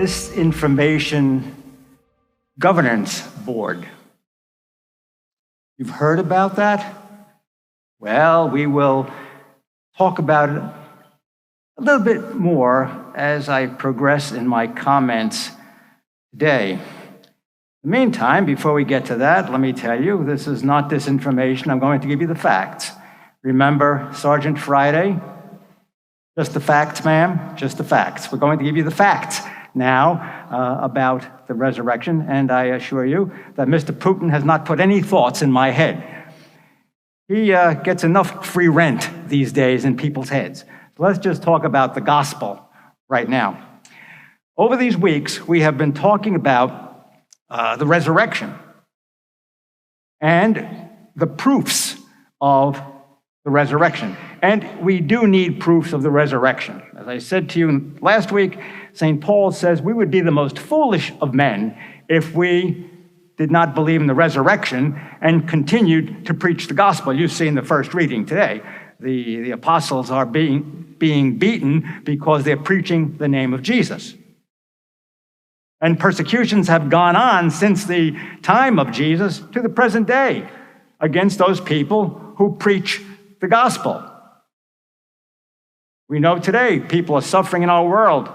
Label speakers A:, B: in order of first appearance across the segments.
A: Disinformation Governance Board. You've heard about that? Well, we will talk about it a little bit more as I progress in my comments today. In the meantime, before we get to that, let me tell you, this is not disinformation. I'm going to give you the facts. Remember Sergeant Friday? Just the facts, ma'am? Just the facts. We're going to give you the facts now about the resurrection, and I assure you that Mr. Putin has not put any thoughts in my head. He gets enough free rent these days in people's heads. So let's just talk about the gospel right now. Over these weeks, we have been talking about the resurrection and the proofs of the resurrection. And we do need proofs of the resurrection. As I said to you last week, St. Paul says we would be the most foolish of men if we did not believe in the resurrection and continued to preach the gospel. You see in the first reading today, the apostles are being beaten because they're preaching the name of Jesus. And persecutions have gone on since the time of Jesus to the present day against those people who preach the gospel. We know today people are suffering in our world.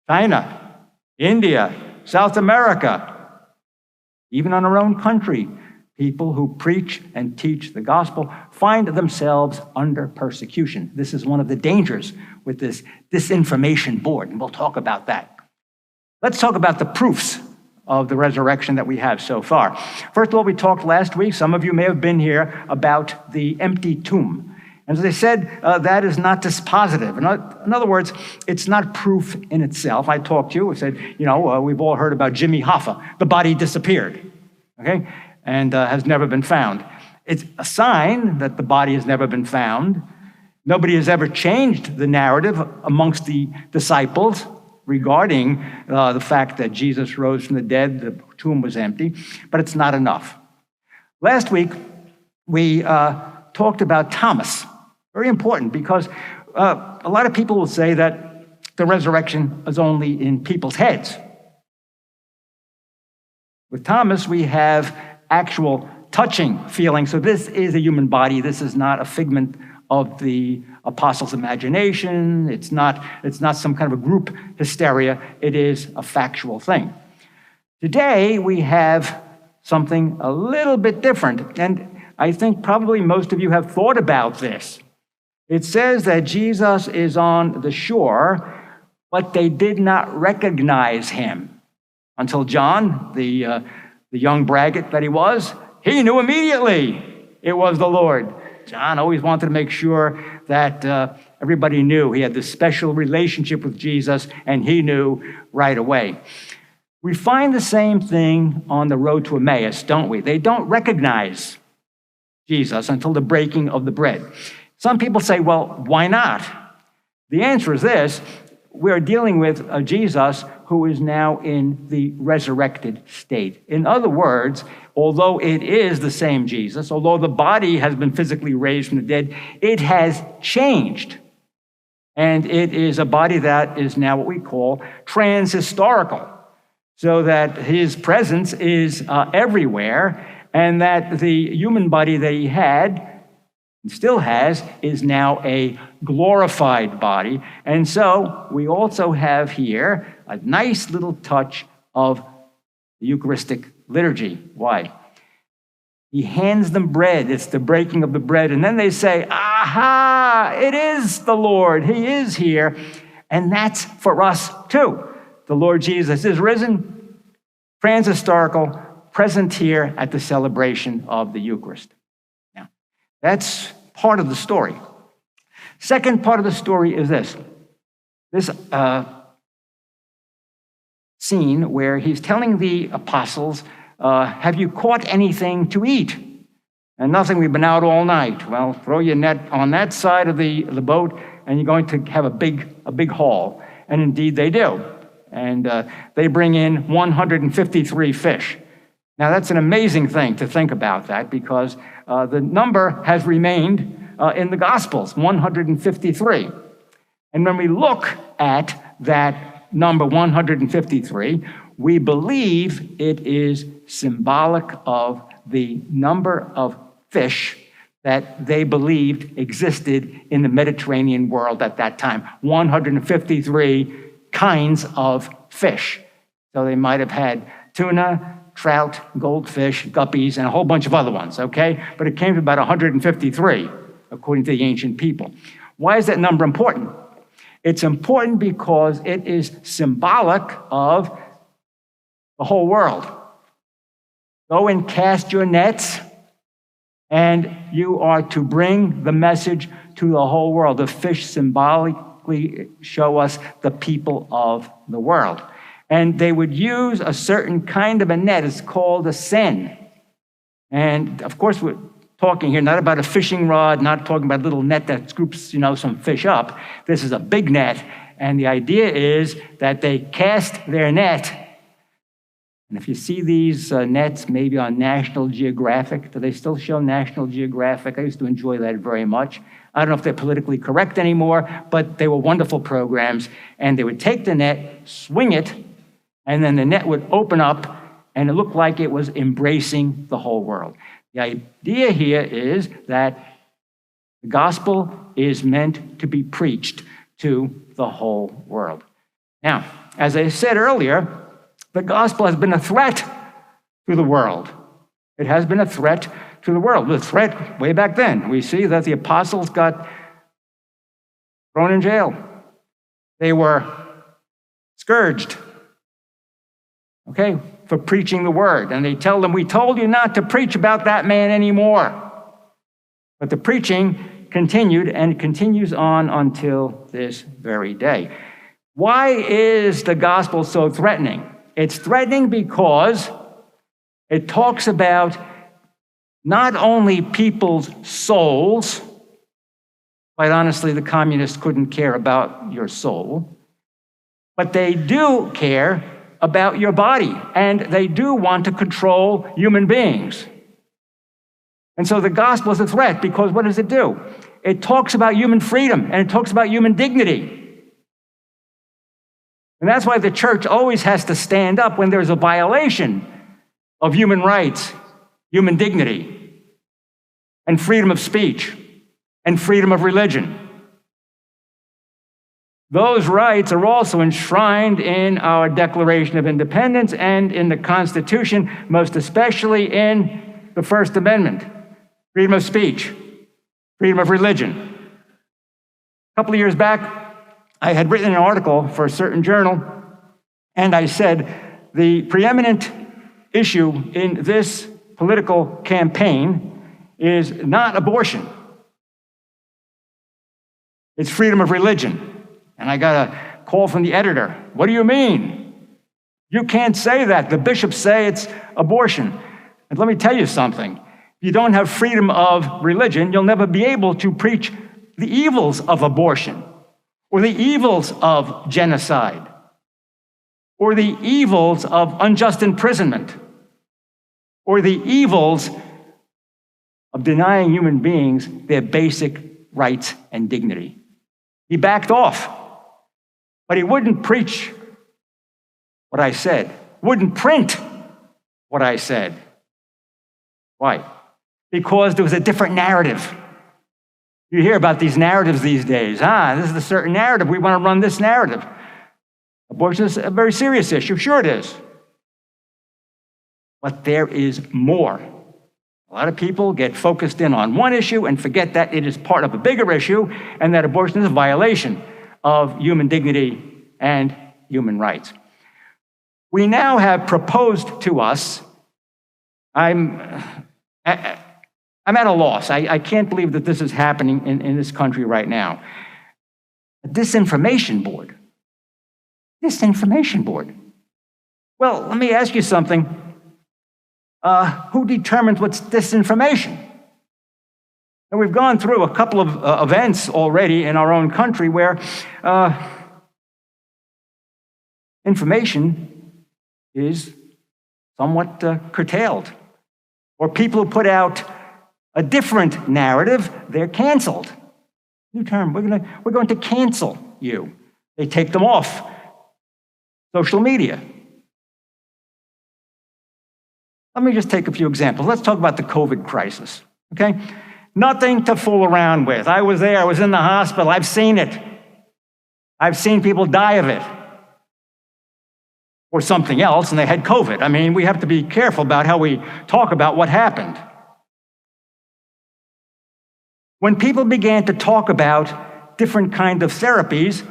A: China, India, South America, even in our own country, people who preach and teach the gospel find themselves under persecution. This is one of the dangers with this disinformation board, and we'll talk about that. Let's talk about the proofs of the resurrection that we have so far. First of all, we talked last week, some of you may have been here, about the empty tomb. And as I said, that is not dispositive. In other words, it's not proof in itself. I talked to you, I said, we've all heard about Jimmy Hoffa. The body disappeared, okay, and has never been found. It's a sign that the body has never been found. Nobody has ever changed the narrative amongst the disciples regarding the fact that Jesus rose from the dead, the tomb was empty, but it's not enough. Last week, we talked about Thomas. Very important, because a lot of people will say that the resurrection is only in people's heads. With Thomas, we have actual touching feeling. So this is a human body. This is not a figment of the apostles' imagination. It's not some kind of a group hysteria. It is a factual thing. Today, we have something a little bit different, and I think probably most of you have thought about this. It says that Jesus is on the shore, but they did not recognize him until John, the young braggart that he was, he knew immediately it was the Lord. John always wanted to make sure that everybody knew he had this special relationship with Jesus, and he knew right away. We find the same thing on the road to Emmaus, don't we? They don't recognize Jesus until the breaking of the bread. Some people say, well, why not? The answer is this: we're dealing with a Jesus who is now in the resurrected state. In other words, although it is the same Jesus, although the body has been physically raised from the dead, it has changed. And it is a body that is now what we call transhistorical, so that his presence is everywhere, and that the human body that he had and still has is now a glorified body. And so we also have here a nice little touch of the Eucharistic liturgy. Why? He hands them bread. It's the breaking of the bread. And then they say, aha, it is the Lord. He is here. And that's for us too. The Lord Jesus is risen, transhistorical, present here at the celebration of the Eucharist. Now, that's part of the story. Second part of the story is this scene where he's telling the apostles, have you caught anything to eat? And nothing, we've been out all night. Well, throw your net on that side of the boat, and you're going to have a big haul. And indeed they do. And they bring in 153 fish. Now, that's an amazing thing to think about that, because the number has remained in the Gospels, 153. And when we look at that number 153, we believe it is symbolic of the number of fish that they believed existed in the Mediterranean world at that time. 153 kinds of fish. So they might have had tuna, trout, goldfish, guppies, and a whole bunch of other ones, okay? But it came to about 153, according to the ancient people. Why is that number important? It's important because it is symbolic of the whole world. Go and cast your nets, and you are to bring the message to the whole world. The fish symbolically show us the people of the world. And they would use a certain kind of a net. It's called a seine. And of course, we're talking here not about a fishing rod, not talking about a little net that scoops, some fish up. This is a big net. And the idea is that they cast their net. And if you see these nets maybe on National Geographic, do they still show National Geographic? I used to enjoy that very much. I don't know if they're politically correct anymore, but they were wonderful programs. And they would take the net, swing it, and then the net would open up, and it looked like it was embracing the whole world. The idea here is that the gospel is meant to be preached to the whole world. Now, as I said earlier, the gospel has been a threat to the world. It has been a threat to the world. The threat way back then. We see that the apostles got thrown in jail. They were scourged, for preaching the word. And they tell them, we told you not to preach about that man anymore. But the preaching continued and continues on until this very day. Why is the gospel so threatening? It's threatening because it talks about not only people's souls. Quite honestly, the communists couldn't care about your soul, but they do care about your body, and they do want to control human beings. And so the gospel is a threat because what does it do? It talks about human freedom, and it talks about human dignity. And that's why the church always has to stand up when there's a violation of human rights, human dignity, and freedom of speech, and freedom of religion. Those rights are also enshrined in our Declaration of Independence and in the Constitution, most especially in the First Amendment. Freedom of speech, freedom of religion. A couple of years back, I had written an article for a certain journal, and I said, the preeminent issue in this political campaign is not abortion. It's freedom of religion. And I got a call from the editor. What do you mean? You can't say that. The bishops say it's abortion. And let me tell you something. If you don't have freedom of religion, you'll never be able to preach the evils of abortion, or the evils of genocide, or the evils of unjust imprisonment, or the evils of denying human beings their basic rights and dignity. He backed off. But he wouldn't preach what I said, wouldn't print what I said. Why? Because there was a different narrative. You hear about these narratives these days. This is a certain narrative. We want to run this narrative. Abortion is a very serious issue. Sure it is. But there is more. A lot of people get focused in on one issue and forget that it is part of a bigger issue and that abortion is a violation of human dignity and human rights. We now have proposed to us, I'm at a loss. I can't believe that this is happening in this country right now. A disinformation board. Disinformation board. Well, let me ask you something. Who determines what's disinformation? And we've gone through a couple of events already in our own country where information is somewhat curtailed. Or people who put out a different narrative, they're canceled. New term, we're going to cancel you. They take them off social media. Let me just take a few examples. Let's talk about the COVID crisis, okay? Nothing to fool around with. I was there, I was in the hospital, I've seen it. I've seen people die of it or something else, and they had COVID. I mean, we have to be careful about how we talk about what happened. When people began to talk about different kinds of therapies,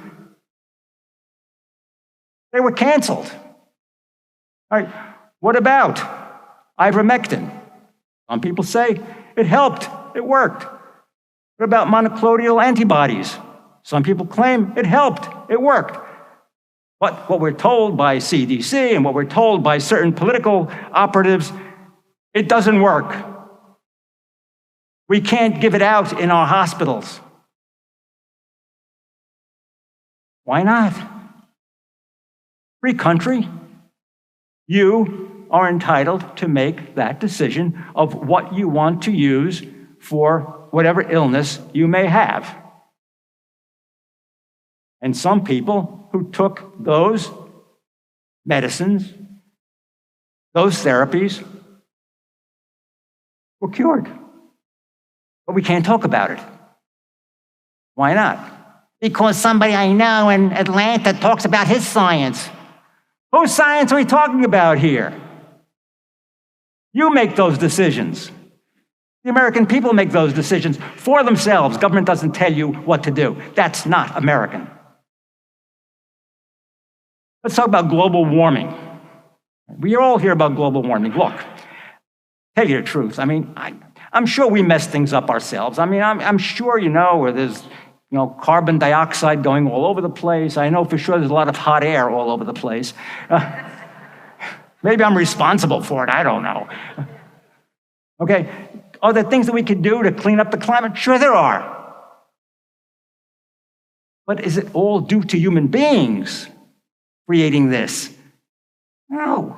A: they were canceled. All right, what about ivermectin? Some people say it helped, it worked. What about monoclonal antibodies? Some people claim it helped, it worked. But what we're told by CDC and what we're told by certain political operatives, it doesn't work. We can't give it out in our hospitals. Why not? Free country. You are entitled to make that decision of what you want to use for whatever illness you may have. And some people who took those medicines, those therapies, were cured. But we can't talk about it. Why not? Because somebody I know in Atlanta talks about his science. Whose science are we talking about here? You make those decisions. The American people make those decisions for themselves. Government doesn't tell you what to do. That's not American. Let's talk about global warming. We all hear about global warming. Look, tell you the truth. I mean, I'm sure we mess things up ourselves. I mean, I'm sure you know where there's carbon dioxide going all over the place. I know for sure there's a lot of hot air all over the place. Maybe I'm responsible for it. I don't know. Okay, are there things that we could do to clean up the climate? Sure there are. But is it all due to human beings creating this? No.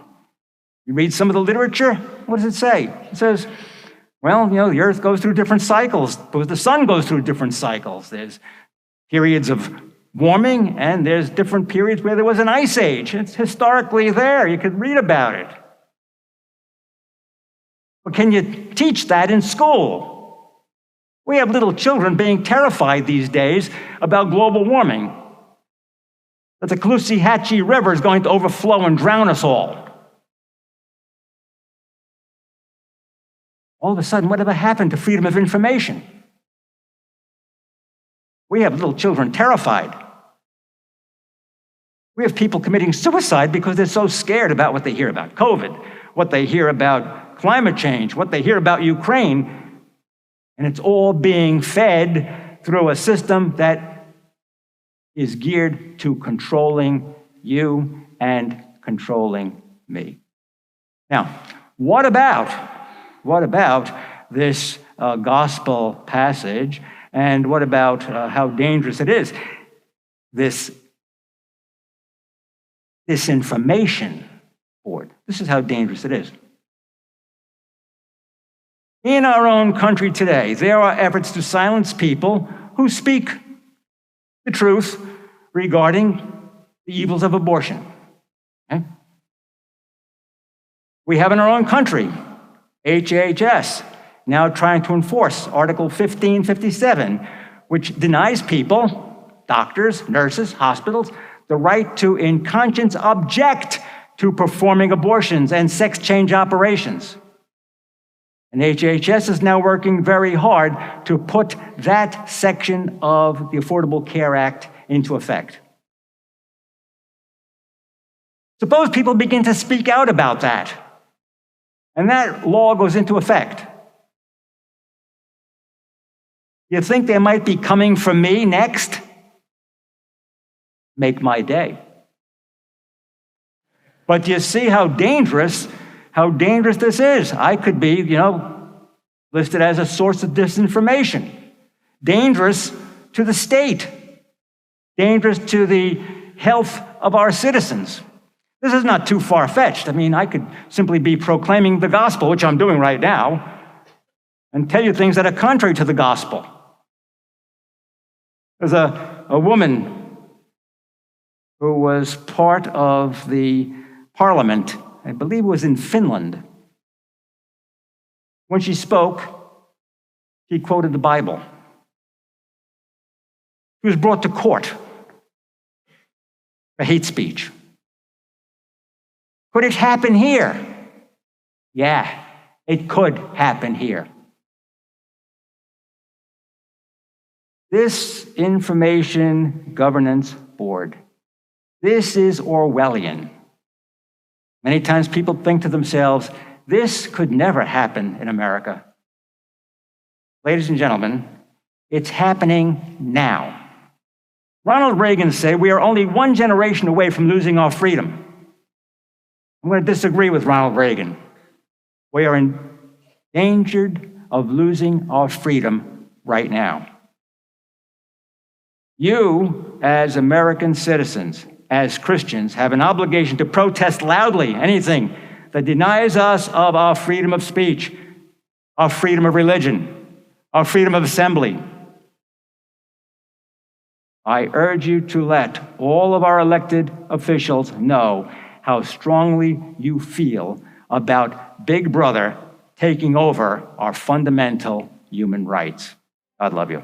A: You read some of the literature, what does it say? It says, well, the Earth goes through different cycles, because the sun goes through different cycles. There's periods of warming, and there's different periods where there was an ice age. It's historically there. You could read about it. But can you teach that in school? We have little children being terrified these days about global warming, that the Caloosahatchee River is going to overflow and drown us all. All of a sudden, whatever happened to freedom of information? We have little children terrified. We have people committing suicide because they're so scared about what they hear about COVID, what they hear about climate change, what they hear about Ukraine, and it's all being fed through a system that is geared to controlling you and controlling me. Now, what about this gospel passage, and what about how dangerous it is? This disinformation board. This is how dangerous it is. In our own country today, there are efforts to silence people who speak the truth regarding the evils of abortion. Okay? We have in our own country HHS now trying to enforce Article 1557, which denies people, doctors, nurses, hospitals, the right to, in conscience, object to performing abortions and sex change operations. And HHS is now working very hard to put that section of the Affordable Care Act into effect. Suppose people begin to speak out about that, and that law goes into effect. You think they might be coming for me next? Make my day. But you see how dangerous this is. I could be, listed as a source of disinformation. Dangerous to the state. Dangerous to the health of our citizens. This is not too far-fetched. I mean, I could simply be proclaiming the gospel, which I'm doing right now, and tell you things that are contrary to the gospel. There's a woman who was part of the parliament, I believe it was in Finland. When she spoke, she quoted the Bible. She was brought to court for hate speech. Could it happen here? Yeah, it could happen here. This Information Governance Board, this is Orwellian. Many times people think to themselves, this could never happen in America. Ladies and gentlemen, it's happening now. Ronald Reagan said we are only one generation away from losing our freedom. I'm going to disagree with Ronald Reagan. We are endangered of losing our freedom right now. You, as American citizens, as Christians, have an obligation to protest loudly anything that denies us of our freedom of speech, our freedom of religion, our freedom of assembly. I urge you to let all of our elected officials know how strongly you feel about Big Brother taking over our fundamental human rights. God love you.